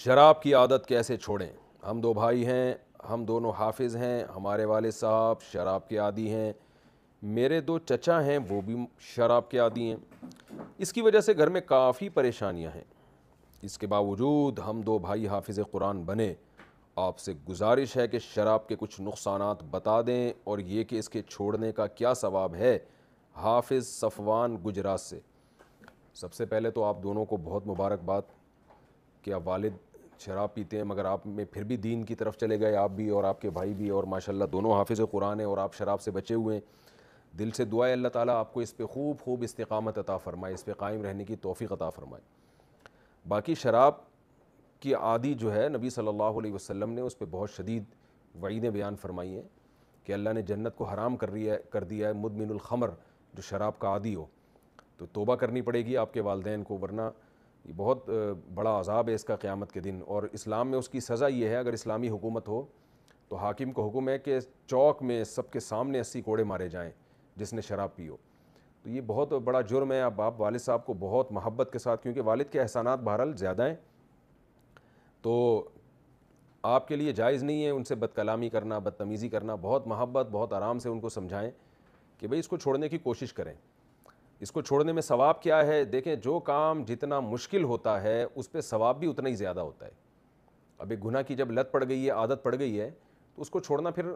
شراب کی عادت کیسے چھوڑیں؟ ہم دو بھائی ہیں، ہم دونوں حافظ ہیں، ہمارے والد صاحب شراب کے عادی ہیں، میرے دو چچا ہیں وہ بھی شراب کے عادی ہیں۔ اس کی وجہ سے گھر میں کافی پریشانیاں ہیں۔ اس کے باوجود ہم دو بھائی حافظ قرآن بنے۔ آپ سے گزارش ہے کہ شراب کے کچھ نقصانات بتا دیں اور یہ کہ اس کے چھوڑنے کا کیا ثواب ہے۔ حافظ صفوان گجرات سے۔ سب سے پہلے تو آپ دونوں کو بہت مبارکباد کہ آپ والد شراب پیتے ہیں مگر آپ میں پھر بھی دین کی طرف چلے گئے، آپ بھی اور آپ کے بھائی بھی، اور ماشاءاللہ دونوں حافظ قرآن ہیں اور آپ شراب سے بچے ہوئے ہیں۔ دل سے دعا ہے اللہ تعالیٰ آپ کو اس پہ خوب استقامت عطا فرمائے، اس پہ قائم رہنے کی توفیق عطا فرمائے۔ باقی شراب کی عادی جو ہے نبی صلی اللہ علیہ وسلم نے اس پہ بہت شدید وعیدیں بیان فرمائی ہیں کہ اللہ نے جنت کو حرام کر دیا ہے مدمن الخمر، جو شراب کا عادی ہو۔ تو توبہ کرنی پڑے گی آپ کے والدین کو، ورنہ یہ بہت بڑا عذاب ہے اس کا قیامت کے دن۔ اور اسلام میں اس کی سزا یہ ہے، اگر اسلامی حکومت ہو تو حاکم کو حکم ہے کہ چوک میں سب کے سامنے 80 کوڑے مارے جائیں جس نے شراب پی ہو۔ تو یہ بہت بڑا جرم ہے۔ اب آپ والد صاحب کو بہت محبت کے ساتھ، کیونکہ والد کے احسانات بہرحال زیادہ ہیں، تو آپ کے لیے جائز نہیں ہے ان سے بد کلامی کرنا، بدتمیزی کرنا۔ بہت محبت، بہت آرام سے ان کو سمجھائیں کہ بھئی اس کو چھوڑنے کی کوشش کریں۔ اس کو چھوڑنے میں ثواب کیا ہے؟ دیکھیں، جو کام جتنا مشکل ہوتا ہے اس پہ ثواب بھی اتنا ہی زیادہ ہوتا ہے۔ اب ایک گناہ کی جب لت پڑ گئی ہے، عادت پڑ گئی ہے، تو اس کو چھوڑنا پھر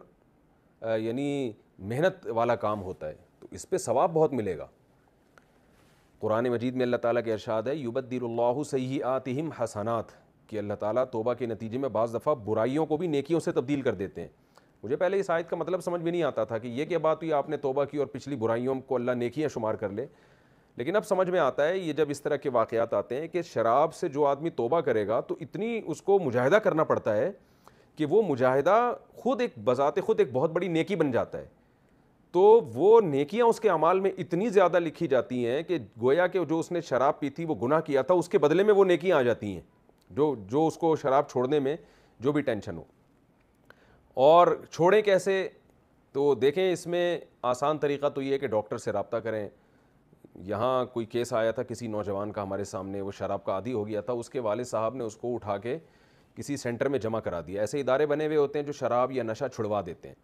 یعنی محنت والا کام ہوتا ہے، تو اس پہ ثواب بہت ملے گا۔ قرآن مجید میں اللہ تعالیٰ کے ارشاد ہے یبدل اللہ سیئاتہم حسنات، کہ اللہ تعالیٰ توبہ کے نتیجے میں بعض دفعہ برائیوں کو بھی نیکیوں سے تبدیل کر دیتے ہیں۔ مجھے پہلے اس آیت کا مطلب سمجھ بھی نہیں آتا تھا کہ یہ کیا بات ہوئی آپ نے توبہ کی اور پچھلی برائیوں کو اللہ نیکیاں شمار کر لے، لیکن اب سمجھ میں آتا ہے یہ جب اس طرح کے واقعات آتے ہیں کہ شراب سے جو آدمی توبہ کرے گا تو اتنی اس کو مجاہدہ کرنا پڑتا ہے کہ وہ مجاہدہ خود ایک بذات خود ایک بہت بڑی نیکی بن جاتا ہے۔ تو وہ نیکیاں اس کے اعمال میں اتنی زیادہ لکھی جاتی ہیں کہ گویا کہ جو اس نے شراب پی تھی، وہ گناہ کیا تھا، اس کے بدلے میں وہ نیکیاں آ جاتی ہیں، جو اس کو شراب چھوڑنے میں جو بھی ٹینشن ہو۔ اور چھوڑیں کیسے؟ تو دیکھیں، اس میں آسان طریقہ تو یہ ہے کہ ڈاکٹر سے رابطہ کریں۔ یہاں کوئی کیس آیا تھا کسی نوجوان کا ہمارے سامنے، وہ شراب کا عادی ہو گیا تھا، اس کے والد صاحب نے اس کو اٹھا کے کسی سینٹر میں جمع کرا دیا۔ ایسے ادارے بنے ہوئے ہوتے ہیں جو شراب یا نشہ چھڑوا دیتے ہیں،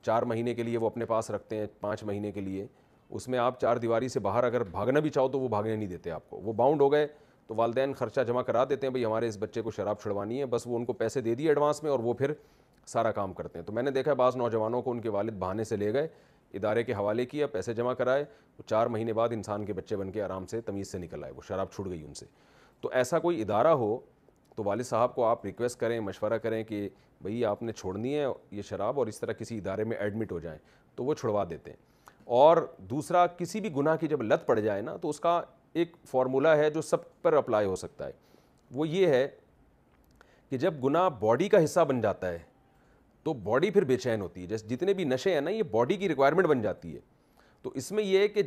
4 مہینے کے لیے وہ اپنے پاس رکھتے ہیں، 5 مہینے کے لیے۔ اس میں آپ 4 دیواری سے باہر اگر بھاگنا بھی چاہو تو وہ بھاگنے نہیں دیتے آپ کو، وہ باؤنڈ ہو گئے تو والدین خرچہ جمع کرا دیتے ہیں، بھئی ہمارے اس بچے کو شراب چھڑوانی ہے، بس وہ ان کو پیسے دے دیے ایڈوانس میں اور وہ پھر سارا کام کرتے ہیں۔ تو میں نے دیکھا بعض نوجوانوں کو ان کے والد بہانے سے لے گئے، ادارے کے حوالے کیا، پیسے جمع کرائے، وہ 4 مہینے بعد انسان کے بچے بن کے آرام سے تمیز سے نکل آئے، وہ شراب چھوٹ گئی ان سے۔ تو ایسا کوئی ادارہ ہو تو والد صاحب کو آپ ریکویسٹ کریں، مشورہ کریں کہ بھئی آپ نے چھوڑنی ہے یہ شراب، اور اس طرح کسی ادارے میں ایڈمٹ ہو جائیں تو وہ چھڑوا دیتے ہیں۔ اور دوسرا، کسی بھی گناہ کی جب لت پڑ جائے نا تو اس کا ایک فارمولہ ہے جو سب پر اپلائی ہو سکتا ہے۔ وہ یہ ہے کہ جب گناہ باڈی کا حصہ بن جاتا ہے تو باڈی پھر بے چین ہوتی ہے۔ جیسے جتنے بھی نشے ہیں نا، یہ باڈی کی ریکوائرمنٹ بن جاتی ہے۔ تو اس میں یہ ہے کہ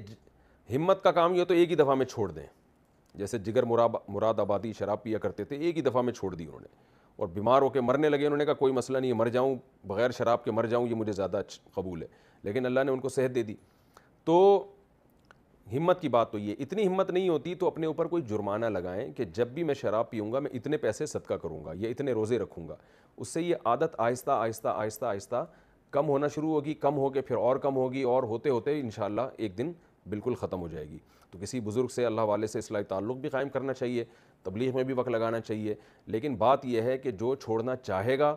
ہمت کا کام یہ ہو تو ایک ہی دفعہ میں چھوڑ دیں۔ جیسے جگر مراد آبادی شراب پیا کرتے تھے، ایک ہی دفعہ میں چھوڑ دی انہوں نے، اور بیمار ہو کے مرنے لگے، انہوں نے کہا کوئی مسئلہ نہیں ہے، مر جاؤں بغیر شراب کے مر جاؤں، یہ مجھے زیادہ قبول ہے، لیکن اللہ نے ان کو صحت دے دی۔ تو ہمت کی بات تو یہ، اتنی ہمت نہیں ہوتی تو اپنے اوپر کوئی جرمانہ لگائیں کہ جب بھی میں شراب پیوں گا میں اتنے پیسے صدقہ کروں گا یا اتنے روزے رکھوں گا۔ اس سے یہ عادت آہستہ آہستہ آہستہ آہستہ کم ہونا شروع ہوگی، کم ہو کے پھر اور کم ہوگی، اور ہوتے ہوتے انشاءاللہ ایک دن بالکل ختم ہو جائے گی۔ تو کسی بزرگ سے، اللہ والے سے اصلاحی تعلق بھی قائم کرنا چاہیے، تبلیغ میں بھی وقت لگانا چاہیے، لیکن بات یہ ہے کہ جو چھوڑنا چاہے گا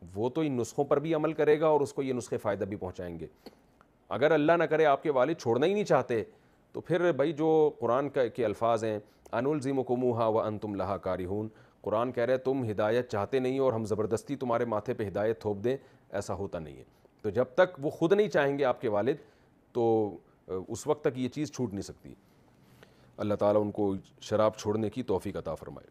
وہ تو ان نسخوں پر بھی عمل کرے گا اور اس کو یہ نسخے فائدہ بھی پہنچائیں گے۔ اگر اللہ نہ کرے آپ کے والد چھوڑنا ہی نہیں چاہتے تو پھر بھائی جو قرآن کے الفاظ ہیں انلزمکموہا وانتم لہا کارہون، قرآن کہہ رہے تم ہدایت چاہتے نہیں اور ہم زبردستی تمہارے ماتھے پہ ہدایت تھوپ دیں، ایسا ہوتا نہیں ہے۔ تو جب تک وہ خود نہیں چاہیں گے آپ کے والد تو اس وقت تک یہ چیز چھوٹ نہیں سکتی۔ اللہ تعالیٰ ان کو شراب چھوڑنے کی توفیق عطا فرمائے۔